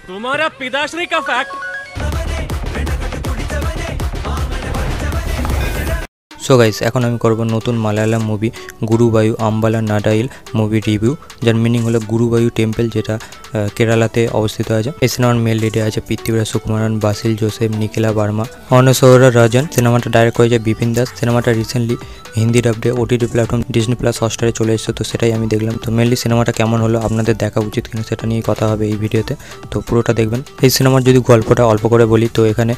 तुम्हारा पिताश्री का फैक्ट। সো গাইস, এখন আমি করব নতুন Malayalam movie Guruvayoor Ambalanadayil movie review, যার মিনিং হলো গুরুবায়ু টেম্পল, যেটা কেরালাতে অবস্থিত আছে। এই সিনেমার মেল লিডে আছে পৃথ্বীরাজ সুকুমারন, বাসিল জোসেফ, নিখিলা বার্মা, অনসৌরা রাজন। সিনেমাটা ডাইরেক্ট করেছে বিপিন দাস। সিনেমাটা রিসেন্টলি হিন্দি ডাবডে ওটিটি প্ল্যাটফর্ম ডিজনি প্লাস হটস্টারে চলে এসেছে, তো সেটাই আমি দেখলাম। তো মেনলি সিনেমাটা কেমন হলো, আপনাদের দেখা উচিত কিনা সেটা নিয়ে কথা হবে এই ভিডিওতে, তো পুরোটা দেখবেন। এই সিনেমার যদি গল্পটা অল্প করে বলি, তো এখানে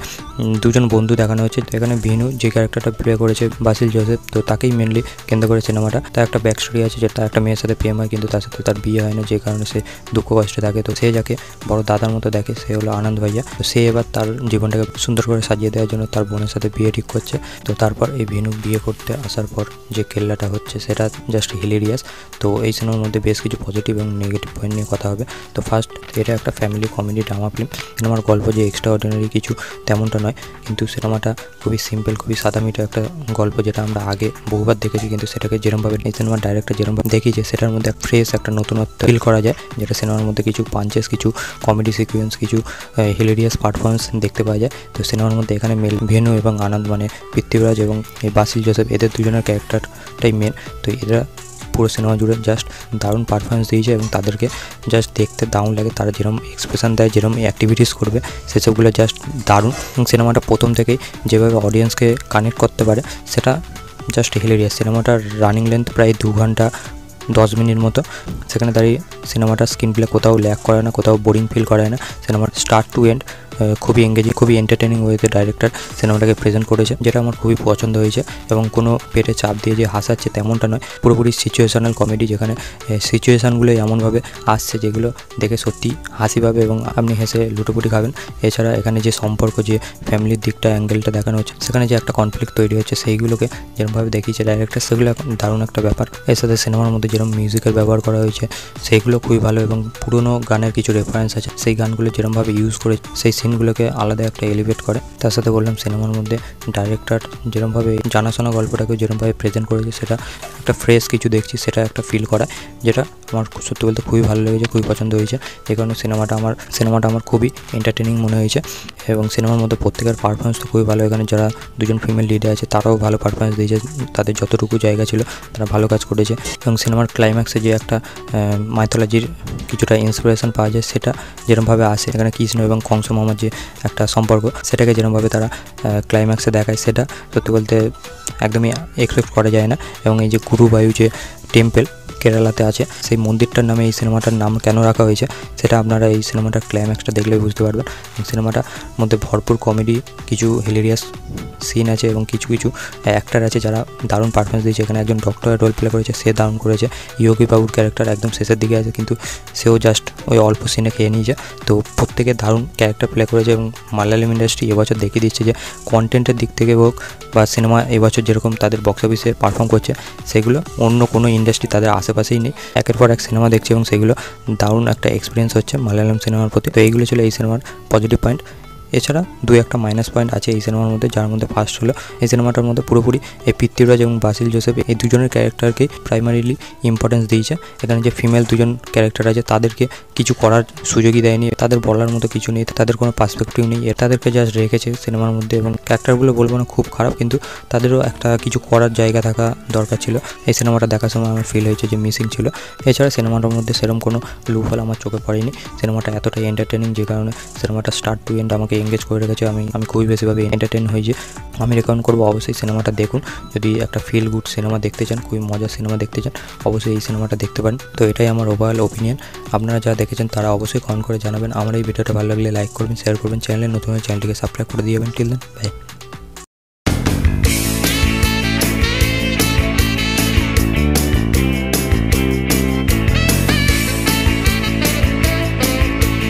দুজন বন্ধু দেখানো হচ্ছে। তো এখানে ভিনু যে ক্যারেক্টারটা প্লে করেছে বাসিল জোসেফ, তো তাকেই মেনলি কেন্দ্র করে সিনেমাটা। তার একটা ব্যাক স্টোরি আছে, যেটা একটা মেয়ের সাথে প্রেম হয়, কিন্তু তার সাথে তার বিয়ে হয় না, যে কারণে সে দুঃখ কষ্টে থাকে। তো সে যাকে বড় দাদার মতো দেখে সে হলো আনন্দ ভাইয়া। তো সে এবার তার জীবনটাকে সুন্দর করে সাজিয়ে দেওয়ার জন্য তার বোনের সাথে বিয়ে ঠিক করছে। তো তারপর এই ভিনু বিয়ে করতে আসার পর যে কেল্লাটা হচ্ছে সেটা জাস্ট হিলেরিয়াস। তো এই সিনেমার মধ্যে বেশ কিছু পজিটিভ এবং নেগেটিভ পয়েন্ট নিয়ে কথা হবে। তো ফার্স্ট, এটা একটা ফ্যামিলি কমেডি ড্রামা ফিল্ম। সিনেমার গল্প যে এক্সট্রা অর্ডিনারি কিছু তেমনটা নয়, কিন্তু সিনেমাটা খুবই সিম্পল, খুবই সাদামিটা একটা গল্প, যেটা আমরা আগে বহুবার দেখেছি, কিন্তু সেটাকে যেরকমভাবে এই সিনেমার ডাইরেক্টর যেরকমভাবে দেখিয়েছে সেটার মধ্যে ফ্রেশ একটা নতুনত্ব ফিল করা যায়, যেটা সিনেমার মধ্যে কিছু পাঞ্চেস, কিছু কমেডি সিকুয়েন্স, কিছু হিলেরিয়াস পারফরমেন্স দেখতে পাওয়া যায়। তো সিনেমার মধ্যে এখানে মেল ভেনু এবং আনন্দ, মানে পৃথ্বীরাজ এবং এই বাসিল জোসেফ, এদের দুজনের ক্যারেক্টারটাই মেন। তো এরা পুরো সিনেমা জুড়ে জাস্ট দারুণ পারফরমেন্স দিয়েছে এবং তাদেরকে জাস্ট দেখতে দারুণ লাগে। তারা যেরকম এক্সপ্রেশন দেয়, যেরকম অ্যাক্টিভিটিস করবে, সেসবগুলো জাস্ট দারুণ। সিনেমাটা প্রথম থেকেই যেভাবে অডিয়েন্সকে কানেক্ট করতে পারে সেটা জাস্ট হিলেরিয়াস। সিনেমাটার রানিং লেন্থ প্রায় 2 ঘন্টা 10 মিনিট মতো। সেখানে দাঁড়িয়ে সিনেমাটার স্ক্রিন প্লে কোথাও ল্যাক করে না, কোথাও বোরিং ফিল করে না। সিনেমার স্টার্ট টু এন্ড খুবই এঙ্গেজিং, খুবই এন্টারটেনিং ওয়েতে ডাইরেক্টর সিনেমাটাকে প্রেজেন্ট করেছে, যেটা আমার খুবই পছন্দ হয়েছে। এবং কোনো পেটে চাপ দিয়ে যে হাসাচ্ছে তেমনটা নয়, পুরোপুরি সিচুয়েশনাল কমেডি, যেখানে সিচুয়েশানগুলো এমনভাবে আসছে যেগুলো দেখে সত্যি হাসি পাবে এবং আপনি হেসে লুটোপুটি খাবেন। এছাড়া এখানে যে সম্পর্ক, যে ফ্যামিলির দিকটা অ্যাঙ্গেলটা দেখানো হচ্ছে, সেখানে যে একটা কনফ্লিক্ট তৈরি হচ্ছে, সেইগুলোকে যেরকমভাবে দেখিয়েছে ডাইরেক্টর, সেগুলো এখন দারুণ একটা ব্যাপার। এর সাথে সিনেমার মধ্যে যেরকম মিউজিকের ব্যবহার করা হয়েছে সেইগুলো খুবই ভালো, এবং পুরোনো গানের কিছু রেফারেন্স আছে, সেই গানগুলো যেরকমভাবে ইউজ করে সেই সিনগুলোকে আলাদা একটা এলিভেট করে। তার সাথে বললাম সিনেমার মধ্যে ডাইরেক্টর যেরকমভাবে জানাশোনা গল্পটাকে যেরকমভাবে প্রেজেন্ট করেছে, সেটা একটা ফ্রেশ কিছু দেখছি, সেটা একটা ফিল করায়, যেটা আমার সত্যি বলতে খুবই ভালো লেগেছে, খুবই পছন্দ হয়েছে। এই কারণে সিনেমাটা আমার খুবই এন্টারটেনিং মনে হয়েছে। এবং সিনেমার মধ্যে প্রত্যেকের পারফরমেন্স তো খুবই ভালো। এখানে যারা দুজন ফিমেল লিডে আছে তারাও ভালো পারফরমেন্স দিয়েছে, তাদের যতটুকু জায়গা ছিল তারা ভালো কাজ করেছে। এবং সিনেমার ক্লাইম্যাক্সে যে একটা মাইথোলজির কিছুটা ইন্সপিরেশন পাওয়া যায়, সেটা যেরকমভাবে আসে, এখানে কৃষ্ণ এবং কংস মামার যে একটা সম্পর্ক, সেটাকে যেরকমভাবে তারা ক্লাইম্যাক্সে দেখায়, সেটা সত্যি বলতে একদমই এক্সপেক্ট করা যায় না। এবং এই যে গুরুবায়ু যে টেম্পল কেরালাতে আছে, সেই মন্দিরটার নামে এই সিনেমাটার নাম কেন রাখা হয়েছে সেটা আপনারা এই সিনেমাটার ক্লাইম্যাক্সটা দেখলেই বুঝতে পারবেন। সিনেমাটার মধ্যে ভরপুর কমেডি, কিছু হিলেরিয়াস সিন আছে এবং কিছু অ্যাক্টার আছে যারা দারুণ পারফরমেন্স দিয়েছে। এখানে একজন ডক্টরের রোল প্লে করেছে, সে দারুণ করেছে। ইয়োগী বাবুর ক্যারেক্টার একদম শেষের দিকে আছে, কিন্তু সেও জাস্ট ওই অল্প সিনে খেয়ে নিয়েছে। তো প্রত্যেকে দারুণ ক্যারেক্টার প্লে করেছে এবং মালায়ালাম ইন্ডাস্ট্রি এবছর দেখিয়ে দিচ্ছে যে কন্টেন্টের দিক থেকে হোক বা সিনেমা এবছর যেরকম তাদের বক্স অফিসে পারফর্ম করছে, সেগুলো অন্য কোনো ইন্ডাস্ট্রি তাদের আশেপাশেই নেই। একের পর এক সিনেমা দেখছে এবং সেগুলো দারুণ একটা এক্সপিরিয়েন্স হচ্ছে মালায়ালাম সিনেমার প্রতি। তো এইগুলো ছিল এই সিনেমার পজিটিভ পয়েন্ট। এছাড়া 2-1টা মাইনাস পয়েন্ট আছে এই সিনেমার মধ্যে, যার মধ্যে ফার্স্ট হলো এই সিনেমাটার মধ্যে পুরোপুরি এই পৃথ্বীরাজ এবং বাসিল জোসেফ এই দুজনের ক্যারেক্টারকেই প্রাইমারিলি ইম্পর্টেন্স দিয়েছে। এখানে যে ফিমেল দুজন ক্যারেক্টার আছে তাদেরকে কিছু করার সুযোগই দেয়নি, তাদের বলার মতো কিছু নেই, তাদের কোনো পার্সপেক্টিভ নেই, তাদেরকে জাস্ট রেখেছে সিনেমার মধ্যে। এবং ক্যারেক্টারগুলো বলবো না খুব খারাপ, কিন্তু তাদেরও একটা কিছু করার জায়গা থাকা দরকার ছিল। এই সিনেমাটা দেখার সময় আমার ফিল হয়েছে যে মিসিং ছিল। এছাড়া সিনেমাটার মধ্যে সেরকম কোনো লুফল আমার চোখে পড়েনি। সিনেমাটা এতটাই এন্টারটেনিং, যে কারণে সিনেমাটা স্টার্ট টু এন্ড আমাকে এঙ্গেজ করে রেখেছে। আমি খুবই বেশিভাবে এন্টারটেইন হয়েছি। আমি রেকমেন্ড করবো অবশ্যই সিনেমাটা দেখুন। যদি একটা ফিল গুড সিনেমা দেখতে চান, খুবই মজার সিনেমা দেখতে চান, অবশ্যই এই সিনেমাটা দেখতে পারেন। তো এটাই আমার ওভারঅল ওপিনিয়ন। আপনারা যারা দেখেছেন তারা অবশ্যই কমেন্ট করে জানাবেন। আমার এই ভিডিওটা ভালো লাগলে লাইক করবেন, শেয়ার করবেন, চ্যানেলে নতুন হলে চ্যানেলটিকে সাবস্ক্রাইব করে দিয়ে যাবেন। Till then, by.